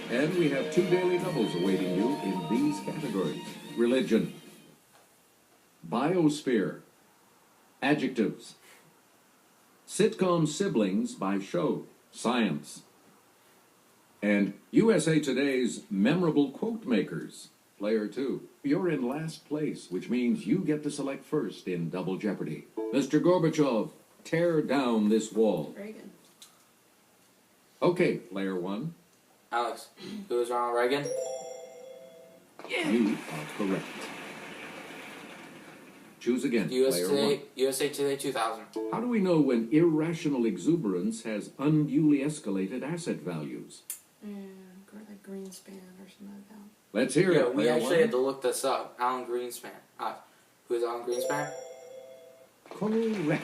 And we have 2 daily doubles awaiting you in these categories. Religion, biosphere, adjectives, sitcom siblings by show, science, and USA Today's memorable quote makers, player 2. You're in last place, which means you get to select first in Double Jeopardy. Mr. Gorbachev, tear down this wall. Reagan. Okay, player 1. Alex, who is Ronald Reagan? You are correct. Choose again, player 1. USA Today 2000. How do we know when irrational exuberance has unduly escalated asset values? Like Greenspan or something like that. Let's hear it, We player actually 1. had to look this up. Alan Greenspan. Who is Alan Greenspan? Correct.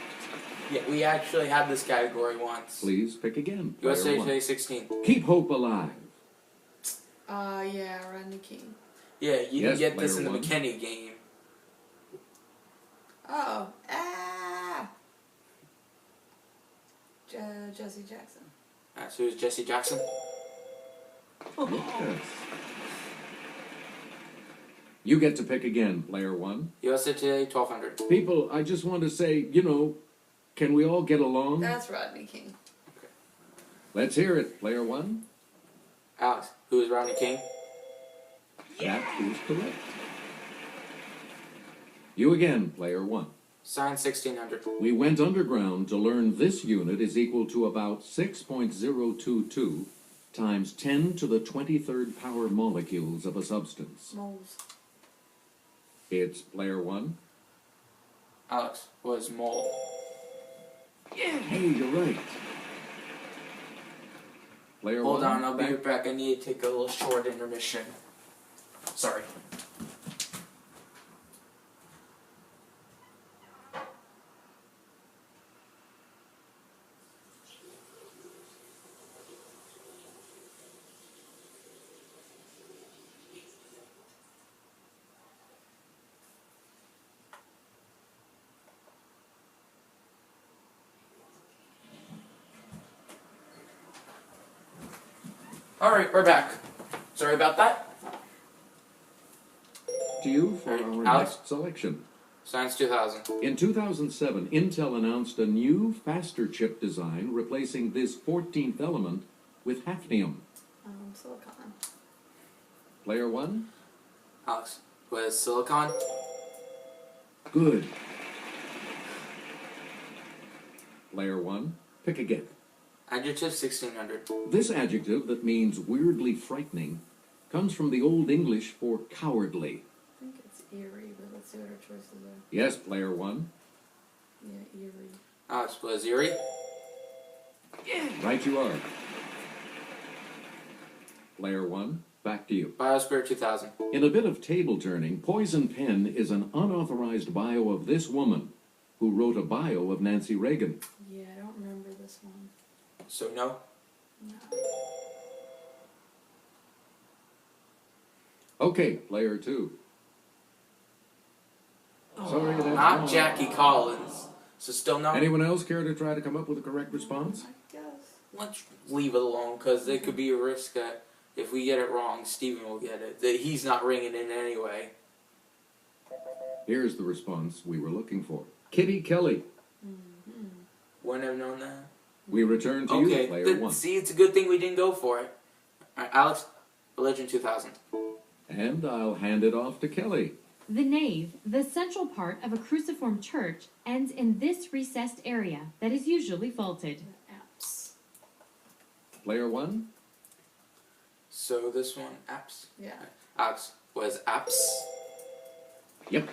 Yeah, we actually had this category once. Please pick again, player USA 1. Today 16. Keep hope alive. Yeah, Rodney King. Yeah, you Yes, can get this player in the 1. McKinney game. Oh, Jesse Jackson. So who's Jesse Jackson? Yes. You get to pick again, player 1. USA Today 1200. People, I just want to say, can we all get along? That's Rodney King. Let's hear it, player 1. Alex, who is Rodney King? That is correct. You again, player 1. Science 1600. We went underground to learn this unit is equal to about 6.022 times 10 to the 23rd power molecules of a substance. Moles. It's player 1. Alex was mole. Yeah, hey, you're right. Player 1. Hold on, I'll be right back. I need to take a little short intermission. Sorry. Alright, we're back. Sorry about that. To you for our Alex? next selection. Science 2000. In 2007, Intel announced a new, faster chip design replacing this 14th element with hafnium. Silicon. Player 1. Alex was silicon. Good. Player 1. Pick again. Adjective 1600. This adjective that means weirdly frightening comes from the Old English for cowardly. I think it's eerie, but let's see what our choices are. Yes, player 1. Yeah, eerie. Alex was Erie. Right you are. Player 1, back to you. Biosphere 2000. In a bit of table turning, Poison Pen is an unauthorized bio of this woman who wrote a bio of Nancy Reagan. Yeah, I don't remember this one. So no. No. Okay, player 2. Sorry, that's Not wrong. Jackie Collins. So still no. Anyone else care to try to come up with a correct response? I guess. Let's leave it alone, because there could be a risk that if we get it wrong, Steven will get it. That he's not ringing in anyway. Here's the response we were looking for. Kitty Kelly. Wouldn't have known that. We return to you, player 1. See, it's a good thing we didn't go for it. Alright, Alex, Religion 2000. And I'll hand it off to Kelly. The nave, the central part of a cruciform church, ends in this recessed area that is usually vaulted. Apps. Player 1. So this one, apps. Yeah. Alex was apps. Yep.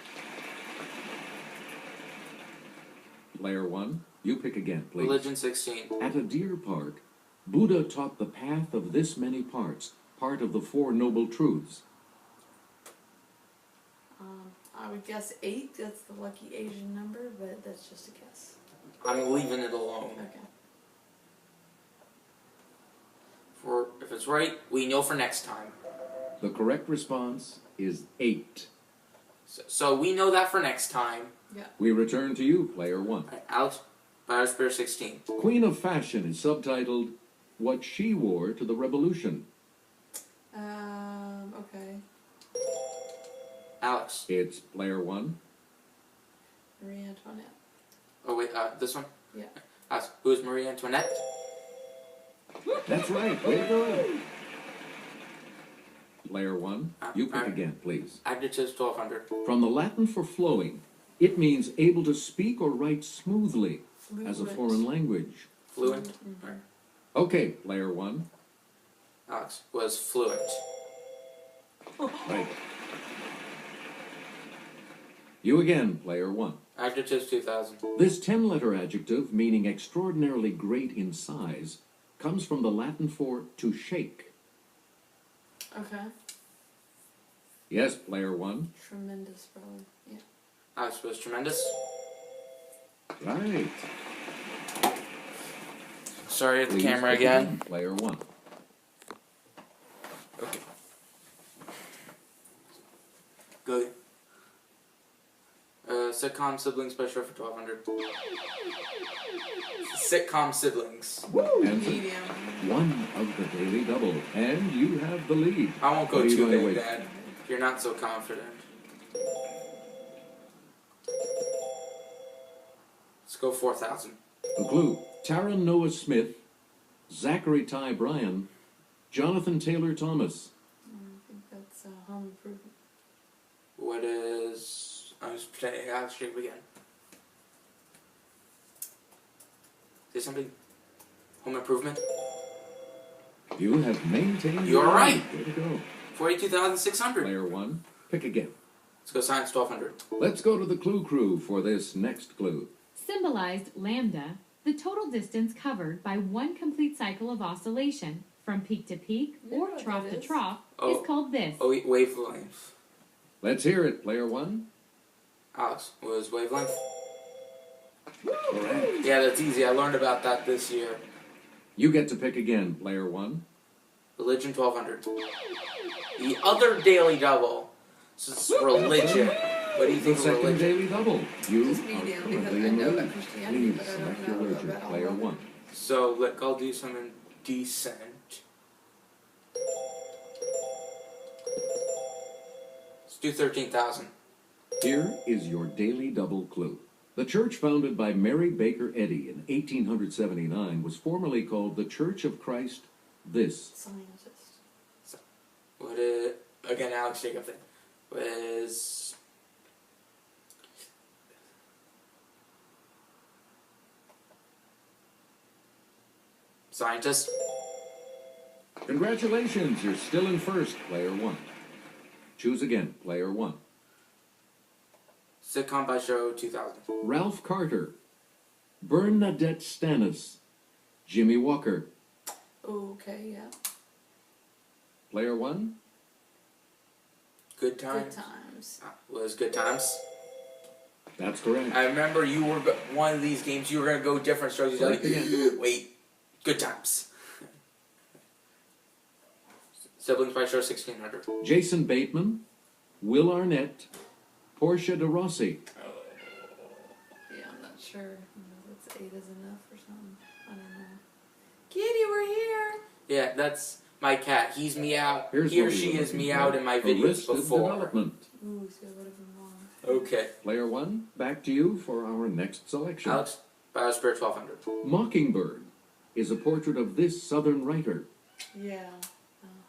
Player 1. You pick again, please. Religion 16. At a deer park, Buddha taught the path of this many parts, part of the Four Noble Truths. I would guess 8. That's the lucky Asian number, but that's just a guess. I'm leaving it alone. Okay. If it's right, we know for next time. The correct response is 8. So we know that for next time. Yeah. We return to you, player 1. Right, Alex, Biosphere 16. Queen of Fashion is subtitled, What She Wore to the Revolution. Alex. It's player one. Marie Antoinette. Oh wait, this one? Yeah. Alex, who is Marie Antoinette? That's right. Way to go. Player one. You pick Alright. again, please. Adjectives 1200. From the Latin for flowing, it means able to speak or write smoothly as a Fluent. foreign language. Fluent. Mhm. Alright. Okay, player one. Alex was fluent. Right. You again, player one. Adjectives 2000. This 10-letter adjective, meaning extraordinarily great in size, comes from the Latin for to shake. Okay. Yes, player one. Tremendous, probably. Yeah. Alex was tremendous. Right. Sorry at the Please camera pick again. Player one. Okay. Go. Sitcom siblings by show for 1200. Sitcom siblings. Answer Medium. one of the daily double, and you have the lead. I won't go What are you too going to big, wait? Dad. You're not so confident. Let's go 4000. A clue. Taron Noah Smith, Zachary Ty Bryan, Jonathan Taylor Thomas. I think that's Home Improvement. What is... I'm just pretending Alex shape again. Say something. Home Improvement. You have maintained You're your right. lead. Way to go. 42,600. Player one. Pick again. Let's go science 1200. Let's go to the clue crew for this next clue. Symbolized lambda, the total distance covered by one complete cycle of oscillation from peak to peak You know or what trough that to is? trough Oh. is called this. Oh, wavelength. Let's hear it, player one. Alex was wavelength. Correct. Yeah, that's easy. I learned about that this year. You get to pick again, player one. Religion 1200. The other daily double. This is religion. What do you The think of second religion? daily double. You Just are medium, currently because I in the know lead. about Christianity, Please but I don't select your know religion, about all player of it. one. So, I'll do something decent. Let's do 13,000. Here is your daily double clue. The church founded by Mary Baker Eddy in 1879 was formerly called the Church of Christ this. Scientist. What is... Again, Alex Jacob thing. What is... Scientist. Congratulations, you're still in first, player one. Choose again, player one. Sitcom by show 2000. Ralph Carter, Bernadette Stannis, Jimmy Walker. Okay, yeah. Player one. Good times. Good times. Was good times. That's correct. I remember you were one of these games. You were gonna go different shows. You're like, wait, good times. Siblings by show 1600. Jason Bateman, Will Arnett, Portia de Rossi. Yeah, I'm not sure. If 8 is enough or something. I don't know. Kitty, we're here. Yeah, that's my cat. He's meow. Here's He or what we she were has looking meowed for. in my videos Arrested before. Development. Ooh, so it would have been long. Okay. Player one, back to you for our next selection. Alex, Biosphere 1200. Mockingbird is a portrait of this Southern writer. Yeah.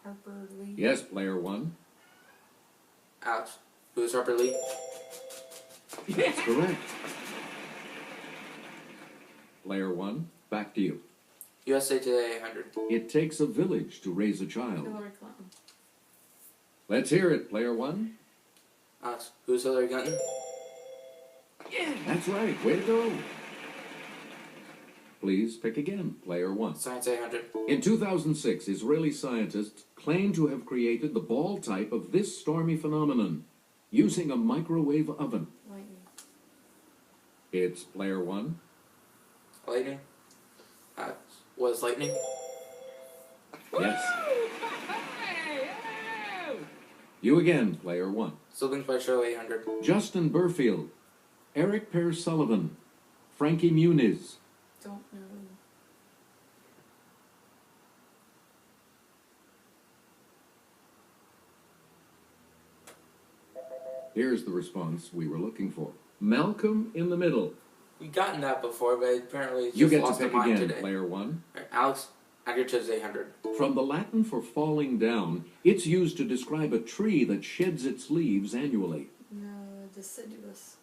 Harper Lee. Yes, player one. Alex, who is Harper Lee? That's correct. Player one, back to you. USA Today 100. It takes a village to raise a child. Hillary Clinton. Let's hear it, player one. Alex, who's Hillary Clinton? That's right, way to go. Please pick again, player one. Science 800. In 2006, Israeli scientists claimed to have created the ball type of this stormy phenomenon using a microwave oven. Lightning. It's player one. Lightning. Alex, was lightning? Yes. You again, player one. Siblings by show 800. Justin Burfield, Eric Pear Sullivan, Frankie Muniz. Don't know. Here's the response we were looking for. Malcolm in the middle. We've gotten that before, but apparently it's You just get to lost pick our mind again, today. player one. Alright, Alex, adjectives 800. From the Latin for falling down, it's used to describe a tree that sheds its leaves annually. No, deciduous.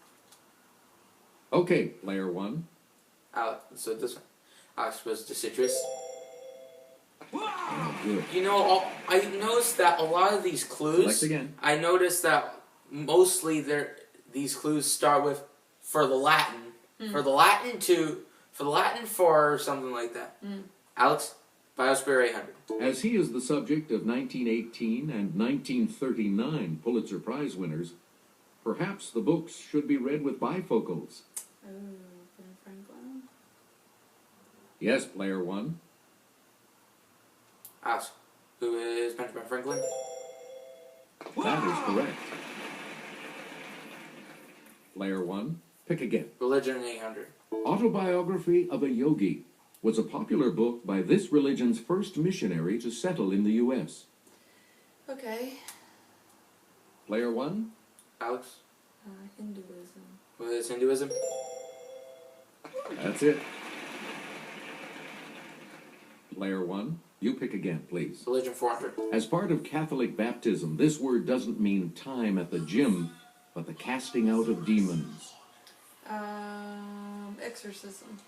Okay, player one. Alex, so this one. Alex was deciduous. Good. You know, I noticed that a lot of these clues. Select again. I noticed that mostly these clues start with for the Latin, for the Latin for something like that. Alex, Biosphere 800. As he is the subject of 1918 and 1939 Pulitzer Prize winners, perhaps the books should be read with bifocals. Oh, Ben Franklin. Yes, player one. Alex, who is Benjamin Franklin? That is correct. Player one. Pick again. Religion 800. Autobiography of a Yogi was a popular book by this religion's first missionary to settle in the U.S. Okay. Player one. Alex, Hinduism. what is Hinduism? That's it. Player one. You pick again, please. Religion 400. As part of Catholic baptism, this word doesn't mean time at the gym, but the casting out of demons. Exorcism.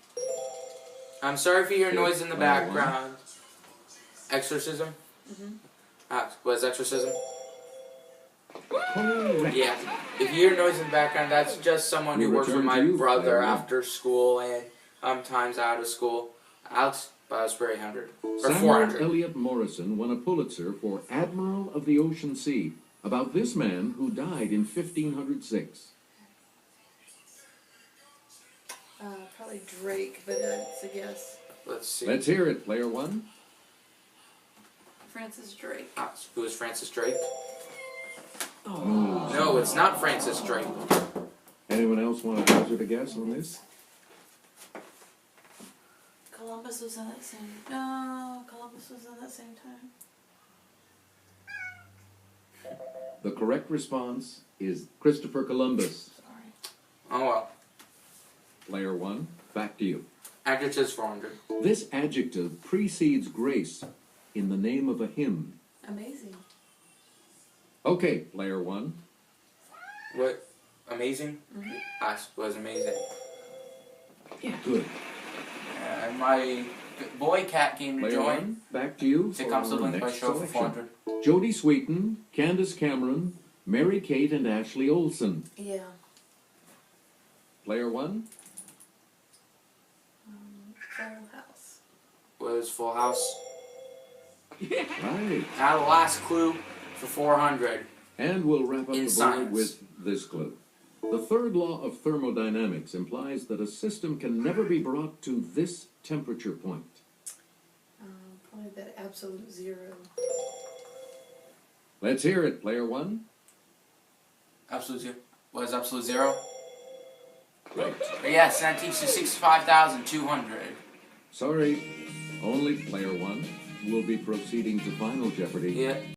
I'm sorry if you hear noise in the Player one. background. Exorcism? Alex, what is exorcism? Correct. Yeah. If you hear noise in the background, that's just someone We who works with return my to you, brother player one. after school and sometimes out of school. Alex, Biosphere 800. Or Samuel 400. Eliot Morison won a Pulitzer for Admiral of the Ocean Sea, about this man who died in 1506. Probably Drake, but that's a guess. Let's see. Let's hear it, player one. Francis Drake. Alex, who is Francis Drake? Oh. No, it's not Francis Drake. Anyone else want to hazard a guess on this? Columbus was in that same. No, Columbus was in that same time. The correct response is Christopher Columbus. Sorry. Oh well. Player one, back to you. Adjectives 400. This adjective precedes grace in the name of a hymn. Amazing. Okay, player one. What? Amazing? Alex was amazing. Yeah, good. And my boy cat came to Player join. one, back to you. It for comes to our link by next show for selection. 400. Jodie Sweetin, Candace Cameron, Mary Kate, and Ashley Olsen. Yeah. Player one. Full House. Was Full House. Right. Now the last clue for 400. And we'll wrap up In the board science. with this clue. The third law of thermodynamics implies that a system can never be brought to this temperature point. Probably that absolute zero. Let's hear it, player one. Absolute zero. What is absolute zero? Right. Yes, that teaches 65,200. Sorry, only player one will be proceeding to Final Jeopardy. Yeah.